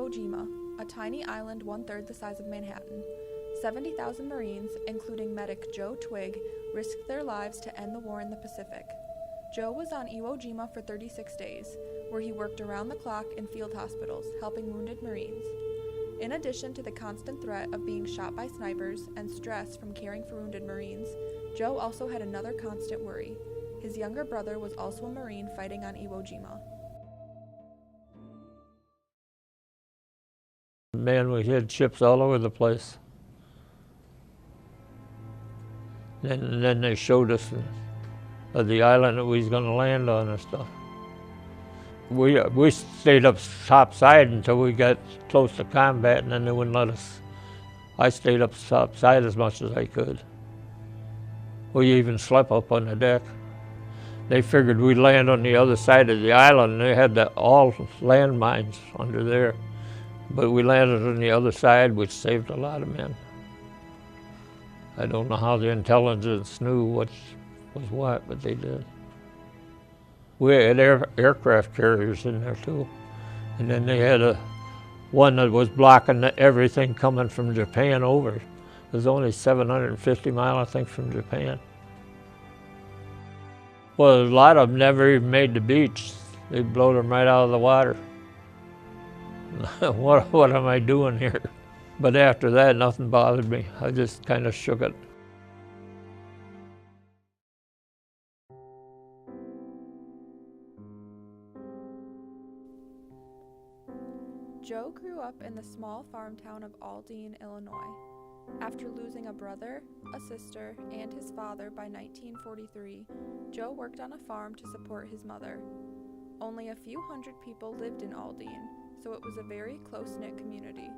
Iwo Jima, a tiny island 1/3 the size of Manhattan. 70,000 Marines, including medic Joe Twigg, risked their lives to end the war in the Pacific. Joe was on Iwo Jima for 36 days, where he worked around the clock in field hospitals, helping wounded Marines. In addition to the constant threat of being shot by snipers and stress from caring for wounded Marines, Joe also had another constant worry. His younger brother was also a Marine fighting on Iwo Jima. Man, we had ships all over the place. And then they showed us the island that we was going to land on and stuff. We stayed up topside until we got close to combat, and then they wouldn't let us. I stayed up topside as much as I could. We even slept up on the deck. They figured we'd land on the other side of the island, and they had all landmines under there. But we landed on the other side, which saved a lot of men. I don't know how the intelligence knew what was what, but they did. We had aircraft carriers in there too. And then they had one that was blocking everything coming from Japan over. It was only 750 miles, I think, from Japan. Well, a lot of them never even made the beach. They'd blow them right out of the water. What am I doing here? But after that, nothing bothered me. I just kind of shook it. Joe grew up in the small farm town of Aldine, Illinois. After losing a brother, a sister, and his father by 1943, Joe worked on a farm to support his mother. Only a few hundred people lived in Aldine, so it was a very close-knit community.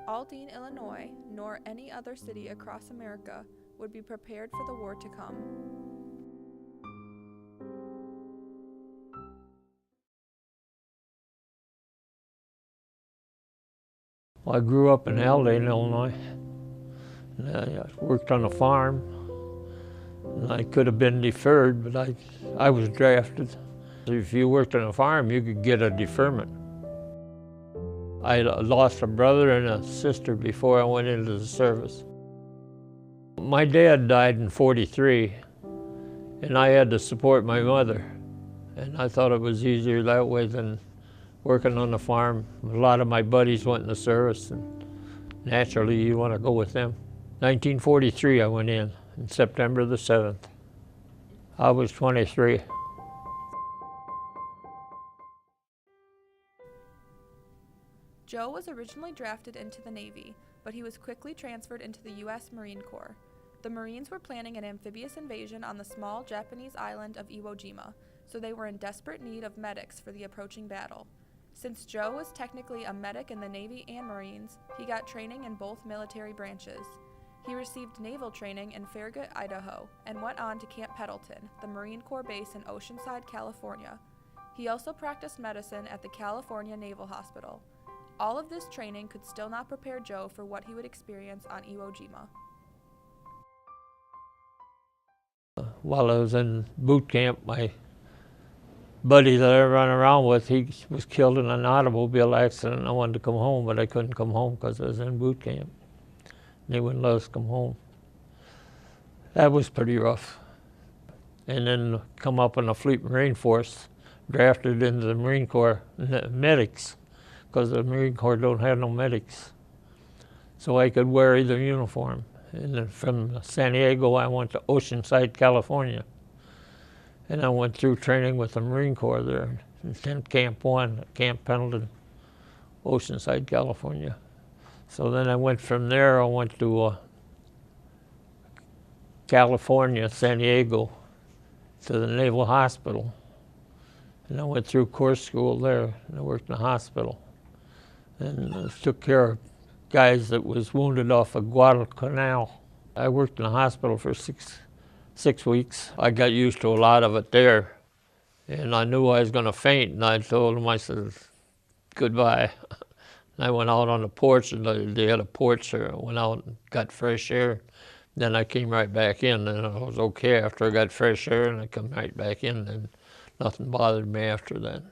Aldine, Illinois, nor any other city across America would be prepared for the war to come. Well, I grew up in Aldine, Illinois. And I worked on a farm. And I could have been deferred, but I was drafted. If you worked on a farm, you could get a deferment. I lost a brother and a sister before I went into the service. My dad died in '43, and I had to support my mother. And I thought it was easier that way than working on the farm. A lot of my buddies went in the service, and naturally you want to go with them. 1943 I went in September the 7th. I was 23. Joe was originally drafted into the Navy, but he was quickly transferred into the U.S. Marine Corps. The Marines were planning an amphibious invasion on the small Japanese island of Iwo Jima, so they were in desperate need of medics for the approaching battle. Since Joe was technically a medic in the Navy and Marines, he got training in both military branches. He received naval training in Farragut, Idaho, and went on to Camp Pendleton, the Marine Corps base in Oceanside, California. He also practiced medicine at the California Naval Hospital. All of this training could still not prepare Joe for what he would experience on Iwo Jima. While I was in boot camp, my buddy that I ran around with, he was killed in an automobile accident. I wanted to come home, but I couldn't come home because I was in boot camp. They wouldn't let us come home. That was pretty rough. And then come up in the Fleet Marine Force, drafted into the Marine Corps medics, because the Marine Corps don't have no medics. So I could wear either uniform. And then from San Diego, I went to Oceanside, California. And I went through training with the Marine Corps there in Camp 1, Camp Pendleton, Oceanside, California. So then I went from there, I went to California, San Diego, to the Naval Hospital. And I went through course school there, and I worked in the hospital. And took care of guys that was wounded off of Guadalcanal. I worked in the hospital for six weeks. I got used to a lot of it there, and I knew I was going to faint, and I told them, I said, goodbye. And I went out on the porch, and they had a porch there. I went out and got fresh air. Then I came right back in, and I was okay after I got fresh air, and I come right back in, and nothing bothered me after that.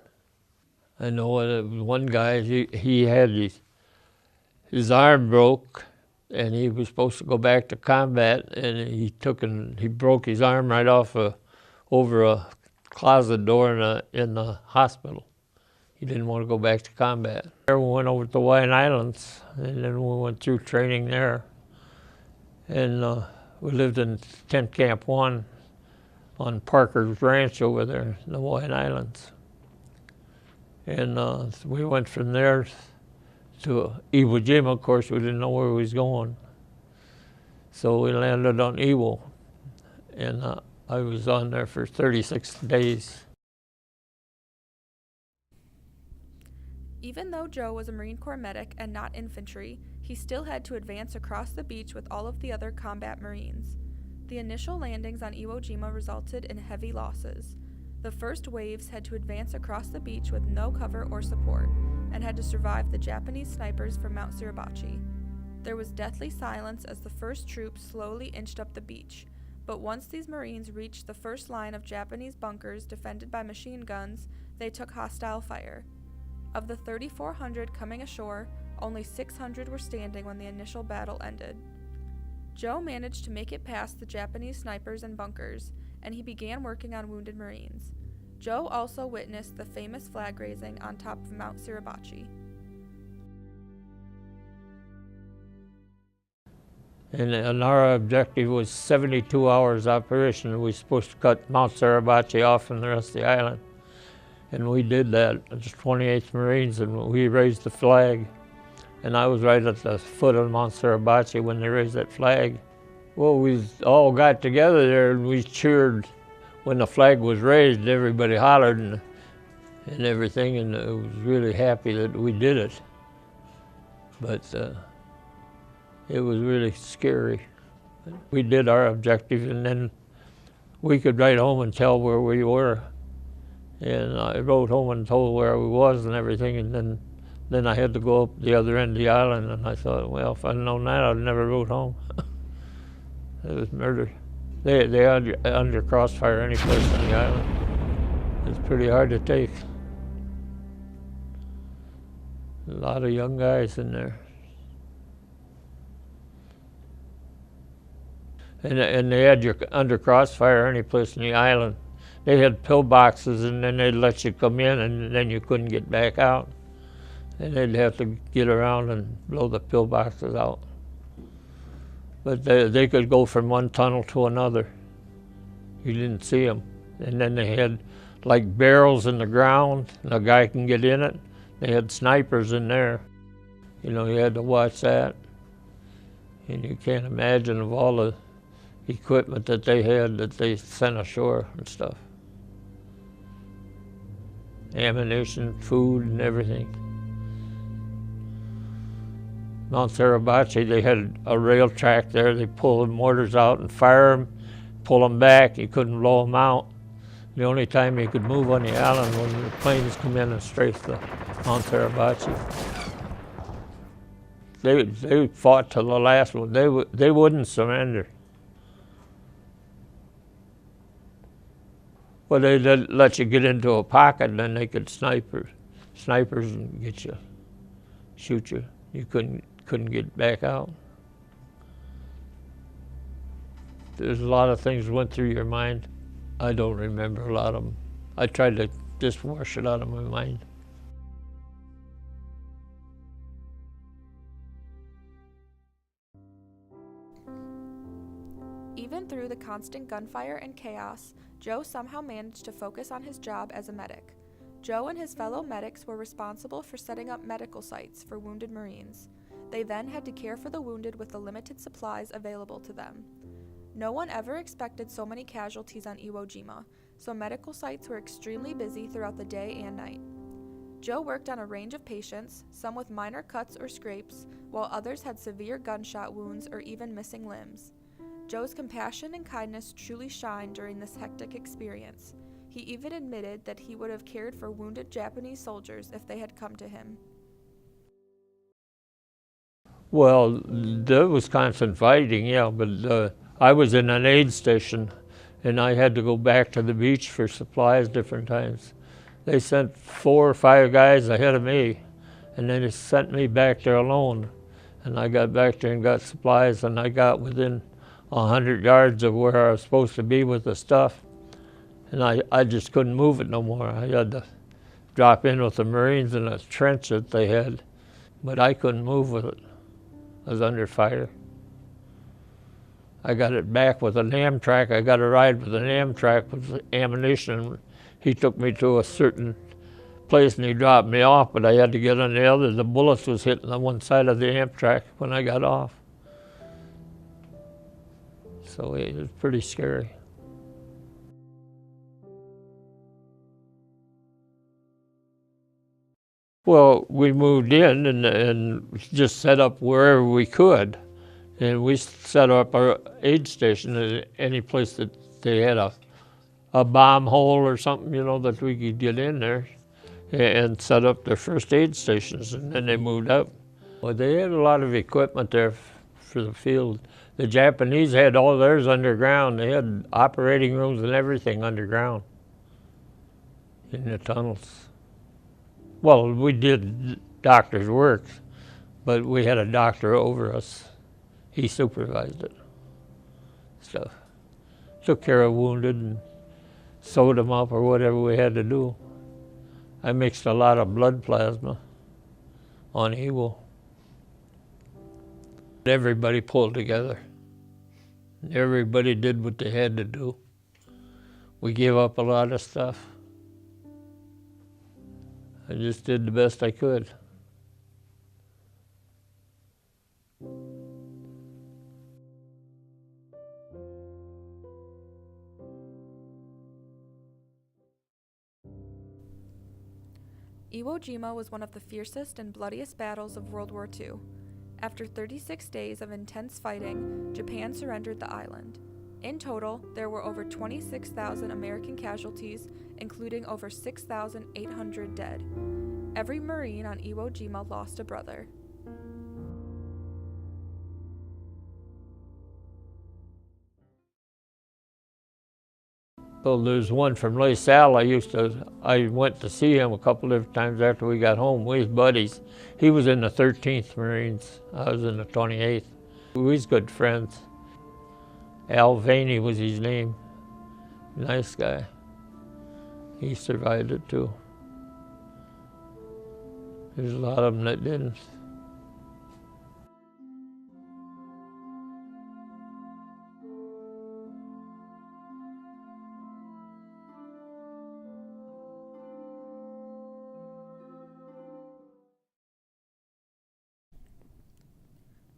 I know one guy, he had his arm broke, and he was supposed to go back to combat, and he broke his arm right off over a closet door in the hospital. He didn't want to go back to combat. We went over to the Hawaiian Islands, and then we went through training there. And we lived in Tent Camp 1 on Parker's Ranch over there in the Hawaiian Islands. And we went from there to Iwo Jima. Of course, we didn't know where we was going. So we landed on Iwo, and I was on there for 36 days. Even though Joe was a Marine Corps medic and not infantry, he still had to advance across the beach with all of the other combat Marines. The initial landings on Iwo Jima resulted in heavy losses. The first waves had to advance across the beach with no cover or support, and had to survive the Japanese snipers from Mount Suribachi. There was deathly silence as the first troops slowly inched up the beach, but once these Marines reached the first line of Japanese bunkers defended by machine guns, they took hostile fire. Of the 3,400 coming ashore, only 600 were standing when the initial battle ended. Joe managed to make it past the Japanese snipers and bunkers, and he began working on wounded Marines. Joe also witnessed the famous flag raising on top of Mount Suribachi. And our objective was 72 hours operation. We were supposed to cut Mount Suribachi off from the rest of the island. And we did that. It was 28th Marines, and we raised the flag. And I was right at the foot of Mount Suribachi when they raised that flag. Well, we all got together there and we cheered when the flag was raised. Everybody hollered and everything, and I was really happy that we did it. But it was really scary. We did our objective, and then we could write home and tell where we were. And I wrote home and told where we was and everything, and then I had to go up the other end of the island, and I thought, well, if I'd known that, I'd never wrote home. It was murder. They under crossfire any place on the island. It's pretty hard to take. A lot of young guys in there. And they had you under crossfire any place in the island. They had pillboxes, and then they'd let you come in, and then you couldn't get back out. And they'd have to get around and blow the pillboxes out. But they could go from one tunnel to another. You didn't see them. And then they had like barrels in the ground, and a guy can get in it. They had snipers in there. You know, you had to watch that. And you can't imagine of all the equipment that they had that they sent ashore and stuff. Ammunition, food, and everything. Mount Suribachi, they had a rail track there. They pull the mortars out and fire them, pull them back. You couldn't blow them out. The only time you could move on the island when the planes come in and strafe the Mount Suribachi. They fought to the last one. They wouldn't surrender. Well, they'd let you get into a pocket, and then they could snipers and get you, shoot you. You couldn't get back out. There's a lot of things went through your mind. I don't remember a lot of them. I tried to just wash it out of my mind. Even through the constant gunfire and chaos, Joe somehow managed to focus on his job as a medic. Joe and his fellow medics were responsible for setting up medical sites for wounded Marines. They then had to care for the wounded with the limited supplies available to them. No one ever expected so many casualties on Iwo Jima, so medical sites were extremely busy throughout the day and night. Joe worked on a range of patients, some with minor cuts or scrapes, while others had severe gunshot wounds or even missing limbs. Joe's compassion and kindness truly shined during this hectic experience. He even admitted that he would have cared for wounded Japanese soldiers if they had come to him. Well, there was constant fighting, yeah, but I was in an aid station, and I had to go back to the beach for supplies different times. They sent 4 or 5 guys ahead of me, and then they sent me back there alone. And I got back there and got supplies, and I got within 100 yards of where I was supposed to be with the stuff. And I just couldn't move it no more. I had to drop in with the Marines in a trench that they had, but I couldn't move with it. I was under fire. I got it back with an Amtrak. I got a ride with an Amtrak with ammunition. He took me to a certain place and he dropped me off, but I had to get on the other. The bullets was hitting on one side of the Amtrak when I got off. So it was pretty scary. Well, we moved in and just set up wherever we could. And we set up our aid station at any place that they had a bomb hole or something, you know, that we could get in there and set up their first aid stations, and then they moved out. Well, they had a lot of equipment there for the field. The Japanese had all theirs underground. They had operating rooms and everything underground in the tunnels. Well, we did doctor's work, but we had a doctor over us. He supervised it. So, took care of wounded and sewed them up or whatever we had to do. I mixed a lot of blood plasma on Iwo. Everybody pulled together. Everybody did what they had to do. We gave up a lot of stuff. I just did the best I could. Iwo Jima was one of the fiercest and bloodiest battles of World War II. After 36 days of intense fighting, Japan surrendered the island. In total, there were over 26,000 American casualties, including over 6,800 dead. Every Marine on Iwo Jima lost a brother. Well, there's one from Les Salles. I went to see him a couple of times after we got home. We was buddies. He was in the 13th Marines. I was in the 28th. We was good friends. Al Vaney was his name. Nice guy. He survived it too. There's a lot of them that didn't.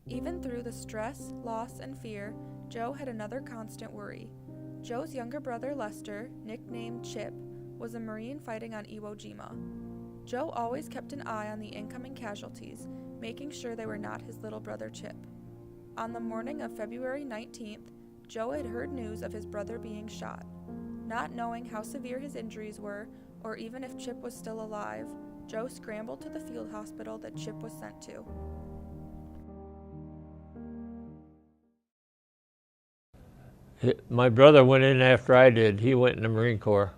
Even through the stress, loss, and fear, Joe had another constant worry. Joe's younger brother Lester, nicknamed Chip, was a Marine fighting on Iwo Jima. Joe always kept an eye on the incoming casualties, making sure they were not his little brother Chip. On the morning of February 19th, Joe had heard news of his brother being shot. Not knowing how severe his injuries were, or even if Chip was still alive, Joe scrambled to the field hospital that Chip was sent to. My brother went in after I did. He went in the Marine Corps.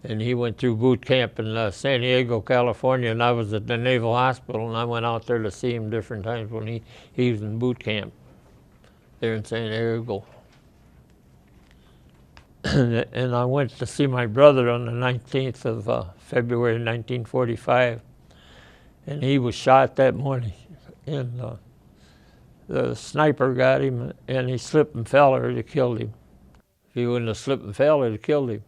And he went through boot camp in San Diego, California, and I was at the Naval Hospital, and I went out there to see him different times when he was in boot camp there in San Diego. And I went to see my brother on the 19th of February 1945, and he was shot that morning. And the sniper got him, and he slipped and fell, or it killed him. If he wouldn't have slipped and fell, it killed him.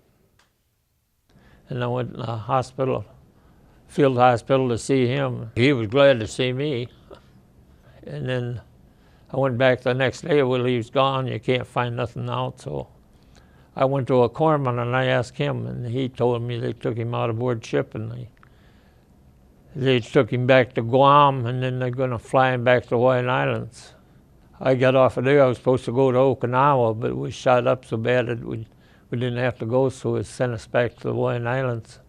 And I went to the hospital, field hospital, to see him. He was glad to see me. And then I went back the next day. Well, he was gone. You can't find nothing out. So I went to a corpsman and I asked him, and he told me they took him out aboard ship and they took him back to Guam, and then they're going to fly him back to Hawaiian Islands. I got off of there. I was supposed to go to Okinawa, but we shot up so bad that we didn't have to go, so it sent us back to the Hawaiian Islands.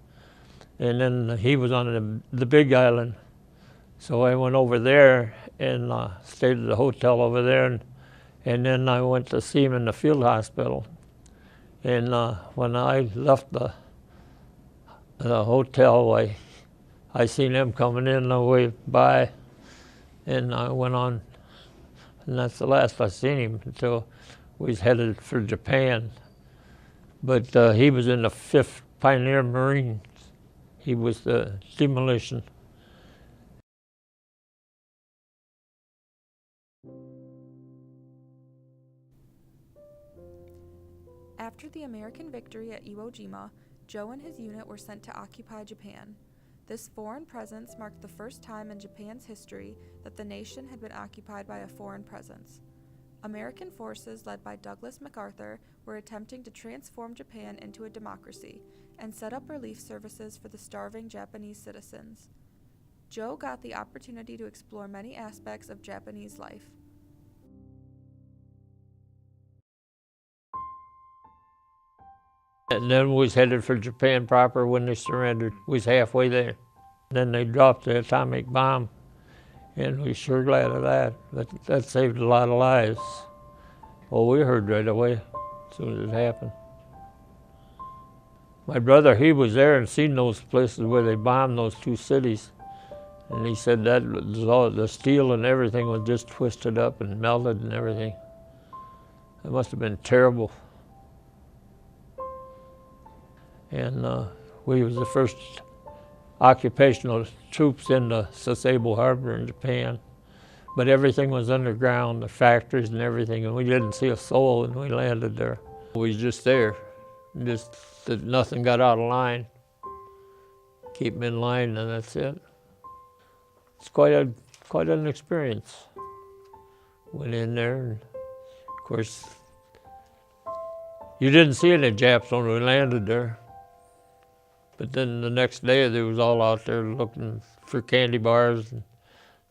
And then he was on the big island. So I went over there and stayed at the hotel over there, and then I went to see him in the field hospital. And when I left the the hotel. I seen them coming in the way by, and I went on, and that's the last I seen him until we was headed for Japan. But he was in the 5th Pioneer Marines. He was the demolition. After the American victory at Iwo Jima, Joe and his unit were sent to occupy Japan. This foreign presence marked the first time in Japan's history that the nation had been occupied by a foreign presence. American forces led by Douglas MacArthur were attempting to transform Japan into a democracy and set up relief services for the starving Japanese citizens. Joe got the opportunity to explore many aspects of Japanese life. And then we was headed for Japan proper when they surrendered. We was halfway there. Then they dropped the atomic bomb, and we sure glad of that. That saved a lot of lives. Well, we heard right away as soon as it happened. My brother, he was there and seen those places where they bombed those 2 cities. And he said that was all, the steel and everything was just twisted up and melted and everything. It must have been terrible. And we was the first occupational troops into Sasebo Harbor in Japan. But everything was underground, the factories and everything, and we didn't see a soul when we landed there. We was just there, just that nothing got out of line. Keep them in line, and that's it. It's quite an experience. Went in there, and of course, you didn't see any Japs when we landed there. But then the next day, they was all out there looking for candy bars, and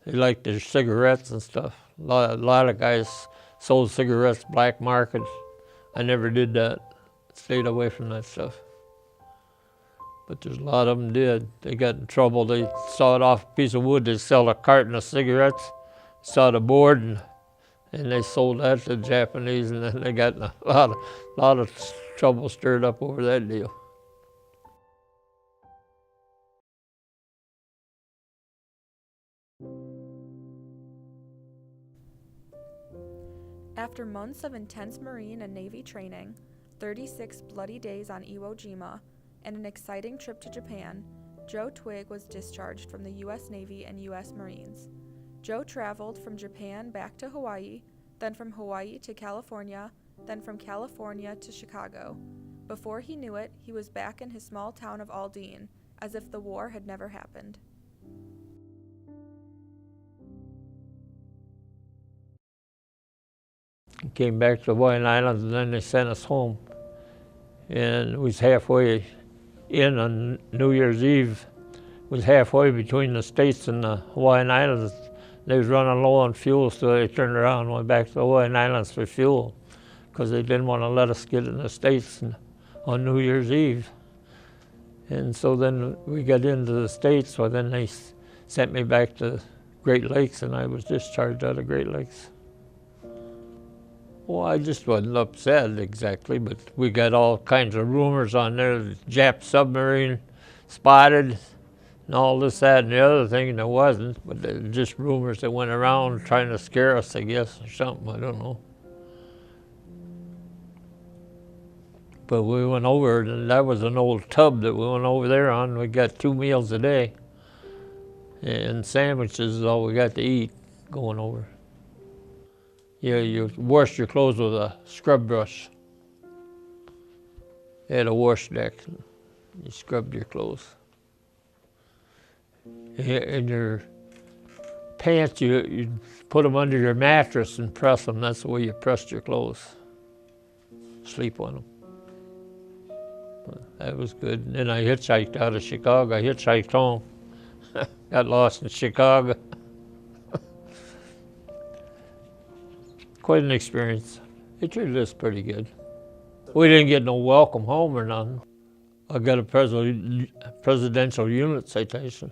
they liked their cigarettes and stuff. A lot of guys sold cigarettes black market. I never did that. Stayed away from that stuff. But there's a lot of them did. They got in trouble. They sawed off a piece of wood. They sell a carton of cigarettes, sawed a board, and they sold that to the Japanese, and then they got in a lot of trouble stirred up over that deal. After months of intense Marine and Navy training, 36 bloody days on Iwo Jima, and an exciting trip to Japan, Joe Twigg was discharged from the U.S. Navy and U.S. Marines. Joe traveled from Japan back to Hawaii, then from Hawaii to California, then from California to Chicago. Before he knew it, he was back in his small town of Aldine, as if the war had never happened. Came back to the Hawaiian Islands, and then they sent us home. And we was halfway in on New Year's Eve. Was halfway between the States and the Hawaiian Islands. They was running low on fuel, so they turned around and went back to the Hawaiian Islands for fuel, because they didn't want to let us get in the States on New Year's Eve. And so then we got into the States, so then they sent me back to Great Lakes, and I was discharged out of Great Lakes. Well, I just wasn't upset exactly, but we got all kinds of rumors on there, the Jap submarine spotted, and all this, that, and the other thing, and there wasn't, but they're just rumors that went around trying to scare us, I guess, or something, I don't know. But we went over, and that was an old tub that we went over there on. We got 2 meals a day, and sandwiches is all we got to eat going over. Yeah, you wash your clothes with a scrub brush. They had a wash deck. You scrubbed your clothes. And your pants, you put them under your mattress and press them. That's the way you pressed your clothes. Sleep on them. That was good. And then I hitchhiked out of Chicago. I hitchhiked home. Got lost in Chicago. Quite an experience. It treated us pretty good. We didn't get no welcome home or nothing. I got a presidential unit citation.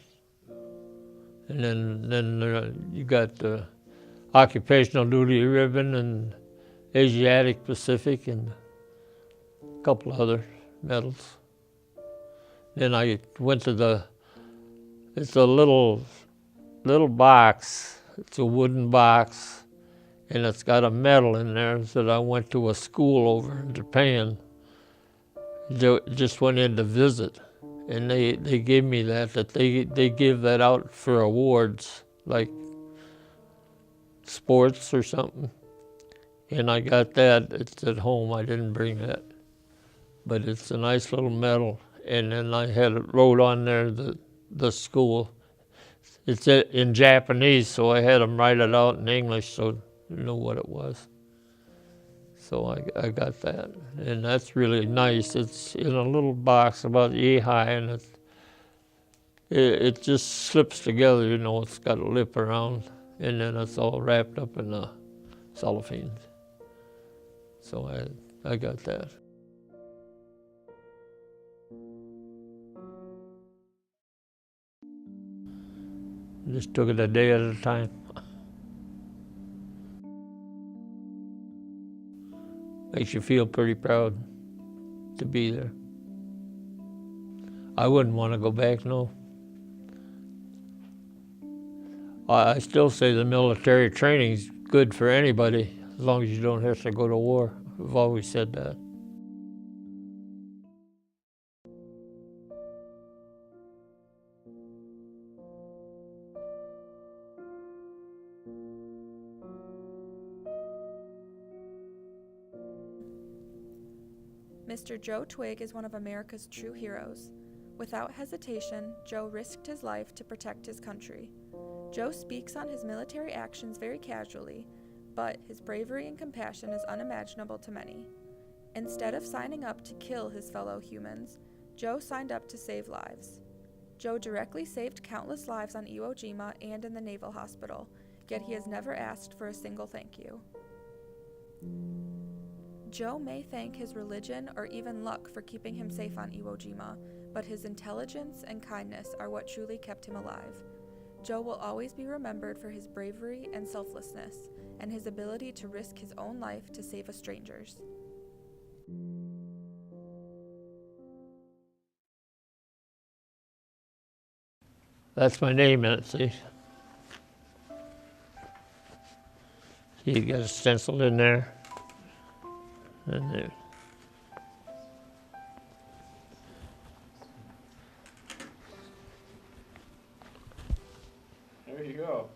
And then you got the occupational duty ribbon and Asiatic Pacific and a couple of other medals. Then I went to it's a little box. It's a wooden box, and it's got a medal in there that I went to a school over in Japan. Just went in to visit, and they gave me that they give that out for awards, like sports or something. And I got that. It's at home. I didn't bring that, but it's a nice little medal. And then I had it wrote on there the school. It's in Japanese, so I had them write it out in English so you know what it was. So I got that, and that's really nice. It's in a little box about yay high, and it just slips together. You know, it's got a lip around, and then it's all wrapped up in the cellophane. So I got that. Just took it a day at a time. Makes you feel pretty proud to be there. I wouldn't want to go back, no. I still say the military training's good for anybody, as long as you don't have to go to war. I've always said that. Mr. Joe Twigg is one of America's true heroes. Without hesitation, Joe risked his life to protect his country. Joe speaks on his military actions very casually, but his bravery and compassion is unimaginable to many. Instead of signing up to kill his fellow humans, Joe signed up to save lives. Joe directly saved countless lives on Iwo Jima and in the Naval Hospital, yet he has never asked for a single thank you. Joe may thank his religion or even luck for keeping him safe on Iwo Jima, but his intelligence and kindness are what truly kept him alive. Joe will always be remembered for his bravery and selflessness, and his ability to risk his own life to save a stranger's. That's my name in it, see? See, you got it stenciled in there. And there. There you go.